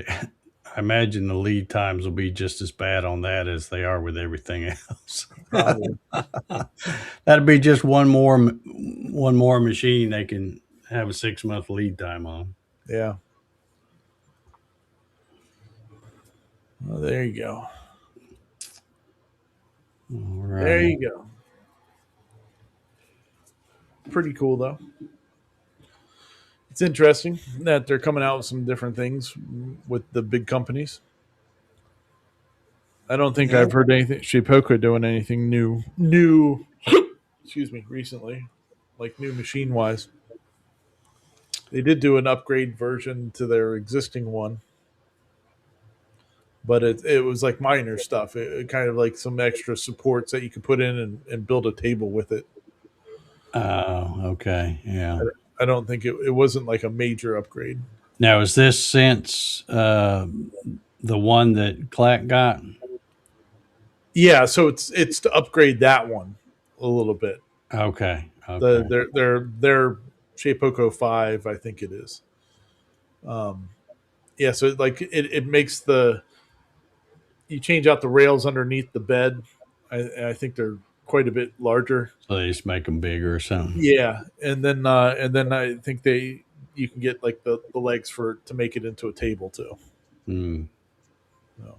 the lead times will be just as bad on that as they are with everything else. probably, That'd be just one more machine they can have a 6 month lead time on. yeah. Well, there you go. All There right. you go. Pretty cool though. It's interesting that they're coming out with some different things with the big companies. I don't think Yeah. I've heard anything Shapeoko doing anything new excuse me, recently. Like new machine wise. They did do an upgrade version to their existing one, but it was like minor stuff. It kind of like some extra supports that you could put in and build a table with it. Oh, okay. Yeah. I don't think it wasn't like a major upgrade. Now, is this since the one that Clack got? Yeah, so it's to upgrade that one a little bit. Okay. The Okay. their Shapeoko 5, I think it is. Yeah, so like it makes the you change out the rails underneath the bed. I think they're quite a bit larger. So they just make them bigger or something. Yeah, and then I think you can get like the legs for to make it into a table too. Hmm. So,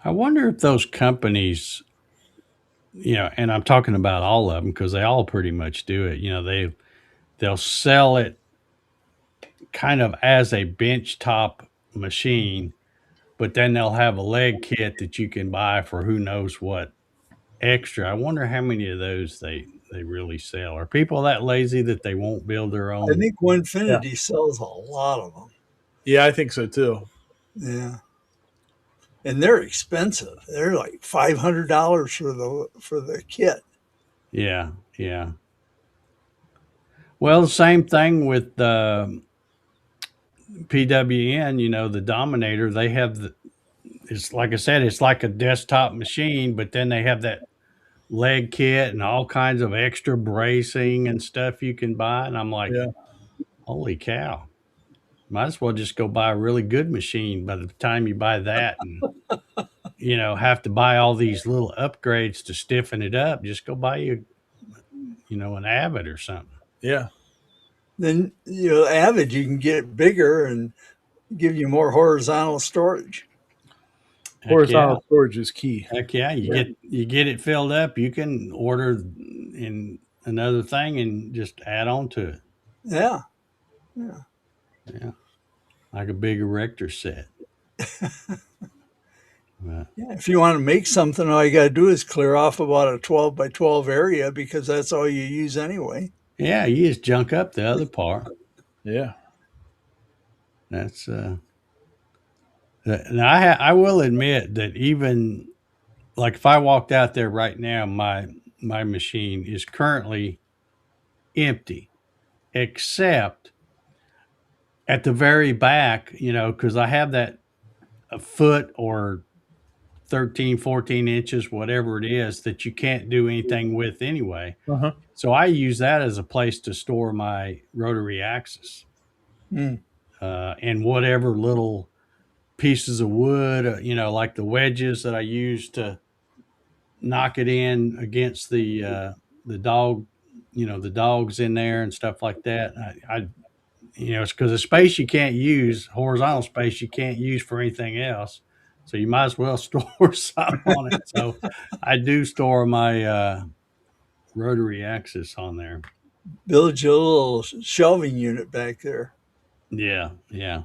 I wonder if those companies, and I'm talking about all of them because they all pretty much do it. They'll sell it kind of as a bench top machine, but then they'll have a leg kit that you can buy for who knows what extra. I wonder how many of those they really sell. Are people that lazy that they won't build their I own? think Yeah. Winfinity sells a lot of them. Yeah, I think so too. Yeah, and they're expensive. They're like $500 for the kit. Yeah, yeah. Well, the same thing with the PWN. The Dominator. They have it's like I said, it's like a desktop machine, but then they have that leg kit and all kinds of extra bracing and stuff you can buy. And I'm like, Yeah. holy cow! Might as well just go buy a really good machine by the time you buy that, and have to buy all these little upgrades to stiffen it up. Just go buy an Avid or something. Yeah. Then Avid, you can get it bigger and give you more horizontal storage. Heck yeah. Horizontal storage is key. Heck yeah. You Yeah, get it filled up, you can order in another thing and just add on to it. yeah, yeah. Yeah. Like a big erector set. But, Yeah, if you want to make something, all you got to do is clear off about a 12 by 12 area because that's all you use anyway. yeah, you just junk up the other part. Yeah. That's now I will admit that even like if I walked out there right now, my machine is currently empty, except at the very back, because I have that a foot or 13, 14 inches, whatever it is, that you can't do anything with anyway. Uh-huh. So I use that as a place to store my rotary axis Mm. and whatever little pieces of wood, like the wedges that I use to knock it in against the dog, the dogs in there and stuff like that. It's because the space you can't use, horizontal space you can't use for anything else. So you might as well store some on it. So I do store my rotary axis on there. Build you a little shelving unit back there. Yeah, yeah.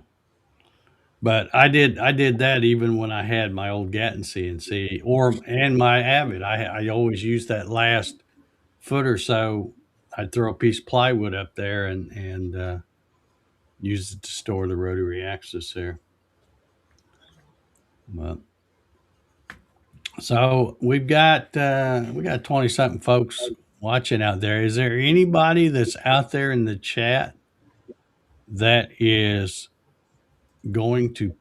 But I did that even when I had my old Gatton CNC and my Avid. I always used that last foot or so. I'd throw a piece of plywood up there and use it to store the rotary axis there. But so we got 20 something folks watching out there. Is there anybody that's out there in the chat that is going to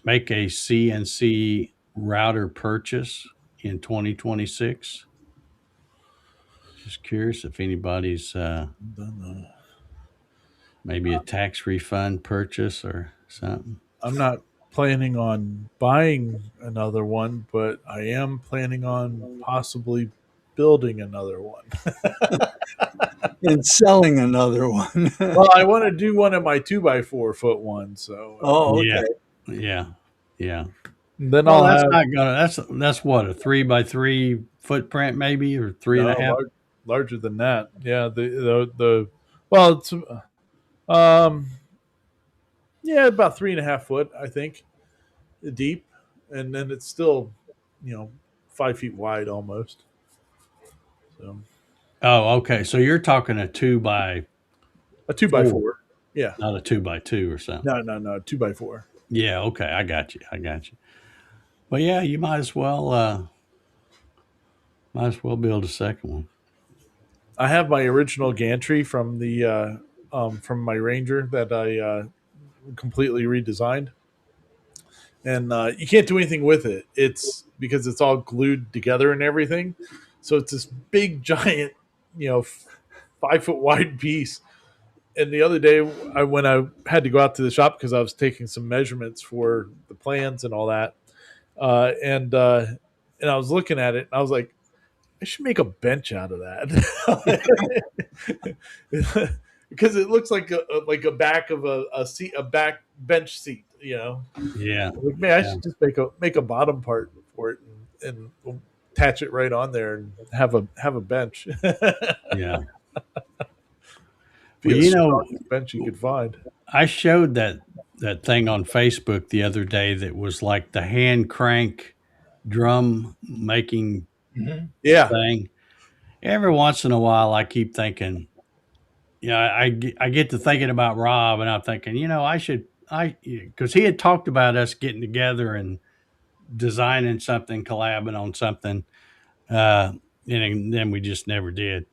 make a CNC router purchase in 2026? Just curious if anybody's maybe a tax refund purchase or something. I'm not planning on buying another one, but I am planning on possibly building another one. And selling another one. Well, I want to do one of my 2x4 foot ones, so Oh, Yeah, okay. yeah, yeah. then Well, I'll that's have not gonna. That's what, a 3x3 footprint maybe, or three and a no half. larger than that. Yeah, the well, it's um yeah, about 3.5 foot, I think, deep, and then it's still, you know, 5 feet wide almost. So Oh, okay. So you're talking a 2x4, a 2x4. Yeah, not a 2x2 or something. no, 2x4. Yeah. Okay. I got you. I got you. But yeah, you might as well build a second one. I have my original gantry from my Ranger that I completely redesigned, and you can't do anything with it. It's because it's all glued together and everything. So it's this big giant, 5 foot wide piece. And the other day, when I had to go out to the shop because I was taking some measurements for the plans and all that, and I was looking at it, and I was like, I should make a bench out of that because it looks like a back of a seat, a back bench seat. Yeah. Like, man, I Yeah. should just make a bottom part carport and attach it right on there and have a bench. Yeah. Be Well, the strongest bench you could find. I showed that thing on Facebook the other day that was like the hand crank drum making Mhm. Yeah, thing. Every once in a while, I keep thinking, I get to thinking about Rob, and I'm thinking, because he had talked about us getting together and designing something, collabing on something, uh, and then we just never did.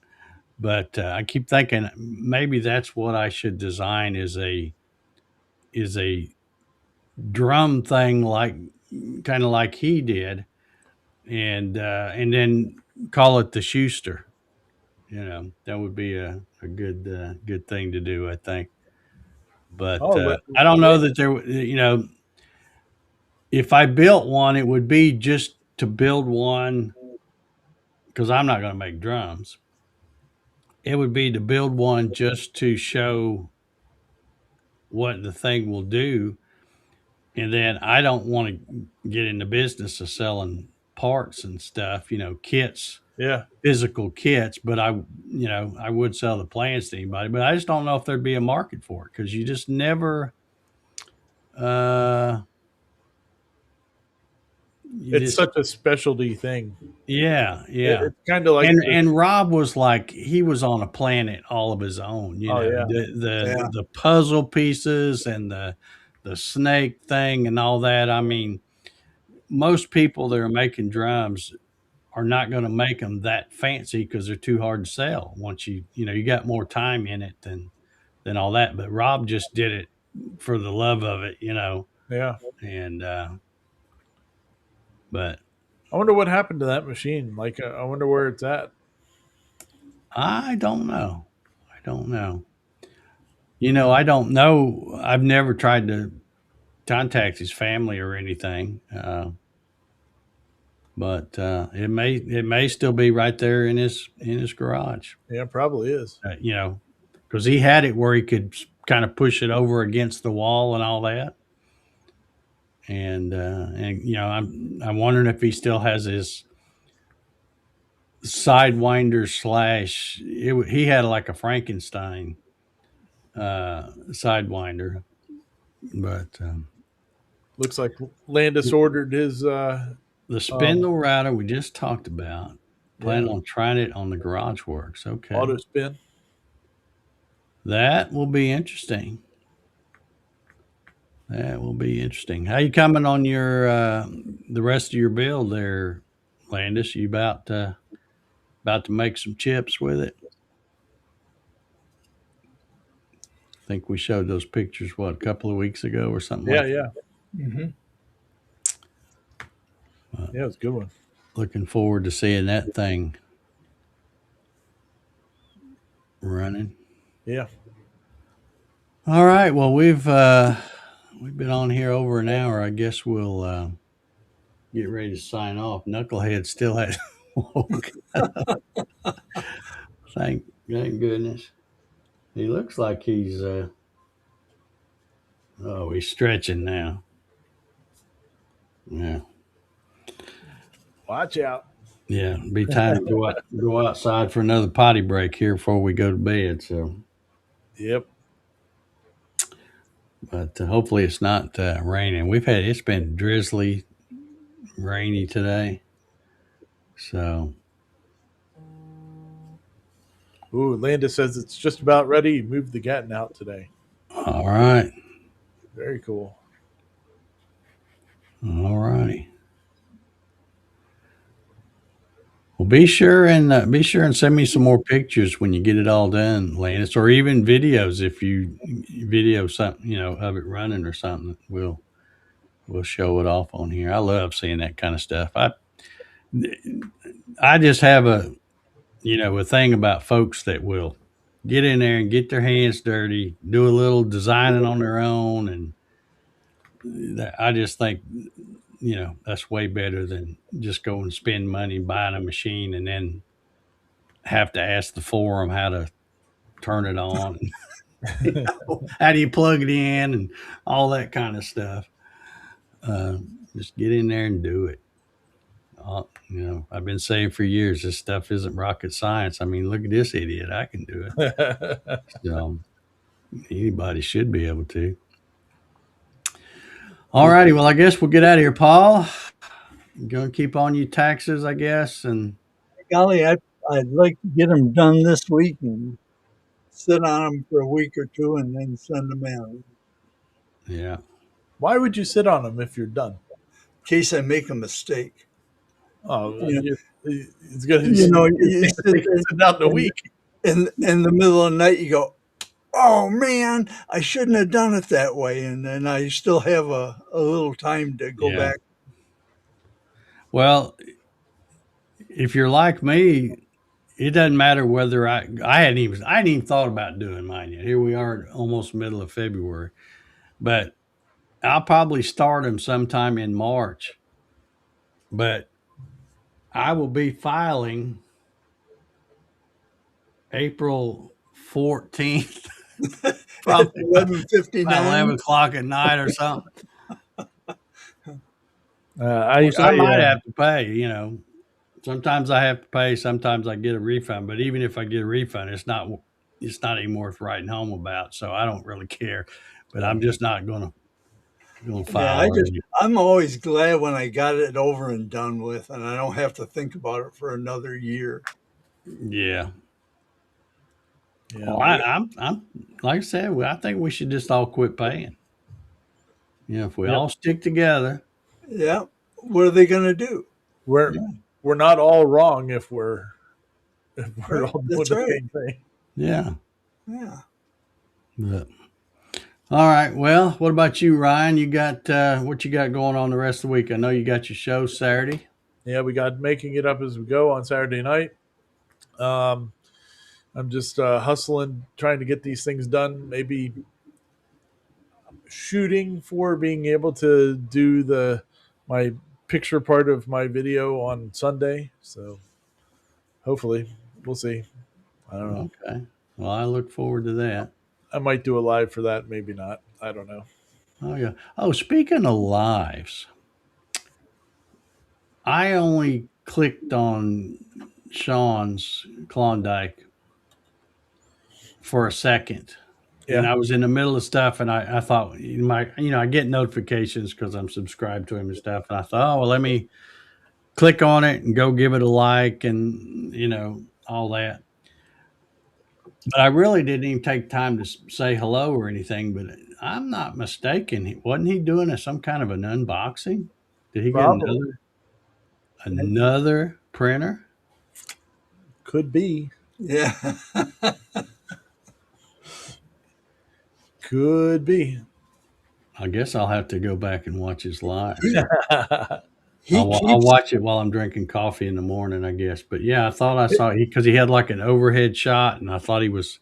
But I keep thinking maybe that's what I should design is a drum thing like kind of like he did, and then call it the Schuster. That would be a good thing to do, I think. But oh, I don't know Land, that if I built one, it would be just to build one because I'm not going to make drums. It would be to build one just to show what the thing will do. And then I don't want to get in the business of selling parts and stuff, kits, yeah. physical kits, but I would sell the plans to anybody, but I just don't know if there'd be a market for it because you just never, uh, you It's just, such a specialty thing. yeah, yeah. It's kind of like the And Rob was like he was on a planet all of his own, oh yeah, yeah, the puzzle pieces and the snake thing and all that. I mean, most people that are making drums are not going to make them that fancy because they're too hard to sell. Once you got more time in it than all that. But Rob just did it for the love of it, yeah. and but I wonder what happened to that machine. Like, I wonder where it's at. I don't know. I don't know. I don't know. I've never tried to contact his family or anything, but it may still be right there in his garage. Yeah, probably is. Because he had it where he could kind of push it over against the wall and all that. And I'm wondering if he still has his sidewinder slash. He had like a Frankenstein sidewinder, but Looks like Landis ordered his. the Um, spindle router we just talked about. Plan yeah, on trying it on the Garage Works. Okay. auto spin. That will be interesting. That will be interesting. How you coming on your the rest of your build there, Landis? You about to make some chips with it? Think we showed those pictures a couple of weeks ago or something Yeah, like yeah, Mhm. that. yeah. It's a good one. Looking forward to seeing that thing running. Yeah. All right. Well, we've been on here over an hour. I guess we'll get ready to sign off. Knucklehead still had woke. Thank goodness. He looks like he's stretching now. Yeah. Watch out. Yeah. Be time to go outside for another potty break here before we go to bed. So, Yep. but hopefully it's not raining. It's been drizzly, rainy today. So, Ooh, Landis says it's just about ready. He moved the Gatton out today. all right. Very cool. All righty. Well, be sure and send me some more pictures when you get it all done, Landis, or even videos if you video something, of it running or something. We'll show it off on here. I love seeing that kind of stuff. I just have a thing about folks that will get in there and get their hands dirty, do a little designing on their own, and I just think that's way better than just go and spend money buying a machine and then have to ask the forum how to turn it on. How do you plug it in and all that kind of stuff. Just get in there and do it. I've been saying for years, this stuff isn't rocket science. I mean, look at this idiot. I can do it. So anybody should be able to. All righty. Well, I guess we'll get out of here, Paul. Going to keep on your taxes, I guess. And Golly, I'd like to get them done this week and sit on them for a week or two and then send them in. yeah. Why would you sit on them if you're done? In case I make a mistake. Oh, You it's gonna. You know, you sit down the week. in the middle of the night, you go, "Oh man, I shouldn't have done it that way," and then I still have a little time to go Yeah. back. Well, if you're like me, it doesn't matter whether I hadn't even thought about doing mine yet. Here we are, almost middle of February, but I'll probably start them sometime in March. But I will be filing April 14th, probably about 11 11:59. o'clock at night or something. Of I, course, I I might have to pay. Sometimes I have to pay. Sometimes I get a refund. But even if I get a refund, it's not even worth writing home about. So I don't really care. But I'm just not going to Yeah, file early. I'm always glad when I got it over and done with, and I don't have to think about it for another year. Yeah. yeah, Well, I'm like I said, I think we should just all quit paying. If we Yep. all stick together. Yeah, what are they going to do? we're Yeah. we're not all wrong if we're Right, all doing that's the right. same thing. Yeah. Yeah. But, all right. Well, what about you, Ryan? You got what you got going on the rest of the week? I know you got your show Saturday. Yeah, we got making it up as we go on Saturday night. I'm just hustling, trying to get these things done. Maybe shooting for being able to do my picture part of my video on Sunday. So hopefully, we'll see. I don't know. Okay. Well, I look forward to that. I might do a live for that, maybe not. I don't know. Oh yeah. Oh, speaking of lives, I only clicked on Sean's Klondike for a second. And Yeah, I was in the middle of stuff, and I thought, I get notifications because I'm subscribed to him and stuff. And I thought, oh, well, let me click on it and go give it a like and, all that. But I really didn't even take time to say hello or anything. But I'm not mistaken. Wasn't he doing some kind of an unboxing? Did he get probably another printer? could be. Yeah. Could be. I guess I'll have to go back and watch his live. He I'll keeps watch it while I'm drinking coffee in the morning, I guess. But yeah, I thought I saw because he had like an overhead shot, and I thought he was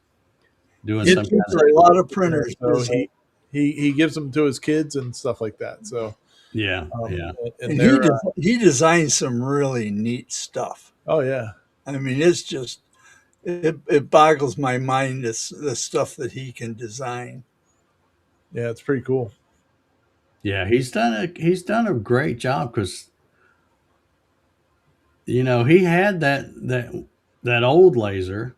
doing he some kind keeps of a lot of printers So busy. he gives them to his kids and stuff like that. So yeah. and And they're he designs some really neat stuff. oh yeah. I mean, it's just it boggles my mind the stuff that he can design. Yeah, it's pretty cool. Yeah, he's done a great job because he had that old laser,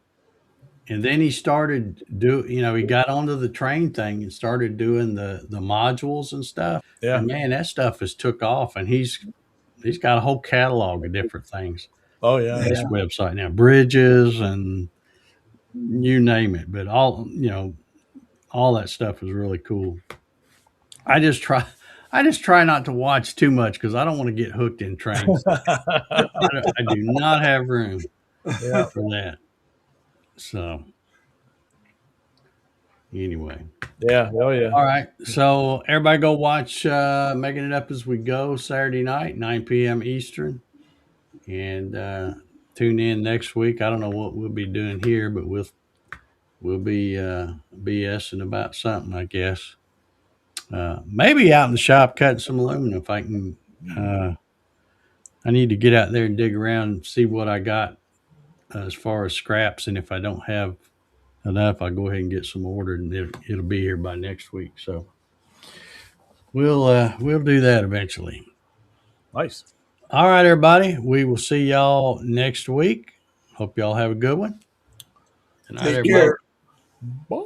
and then he started he got onto the train thing and started doing the modules and stuff. Yeah. And man, that stuff has took off, and he's got a whole catalog of different things. Oh yeah. This website now, bridges and you name it, but all that stuff is really cool. I just try not to watch too much because I don't want to get hooked in trains. I do not have room Yeah. for that. So anyway, Yeah. Oh yeah. all right. So everybody go watch Making It Up as We Go Saturday night, 9 p.m. Eastern, and tune in next week. I don't know what we'll be doing here, but we'll be BSing about something, I guess. Maybe out in the shop cutting some aluminum if I can. I need to get out there and dig around and see what I got as far as scraps, and if I don't have enough, I'll go ahead and get some ordered, and it'll be here by next week. So we'll do that eventually. Nice. All right, everybody. We will see y'all next week. Hope y'all have a good one. Good night, Take everybody. care. Bye.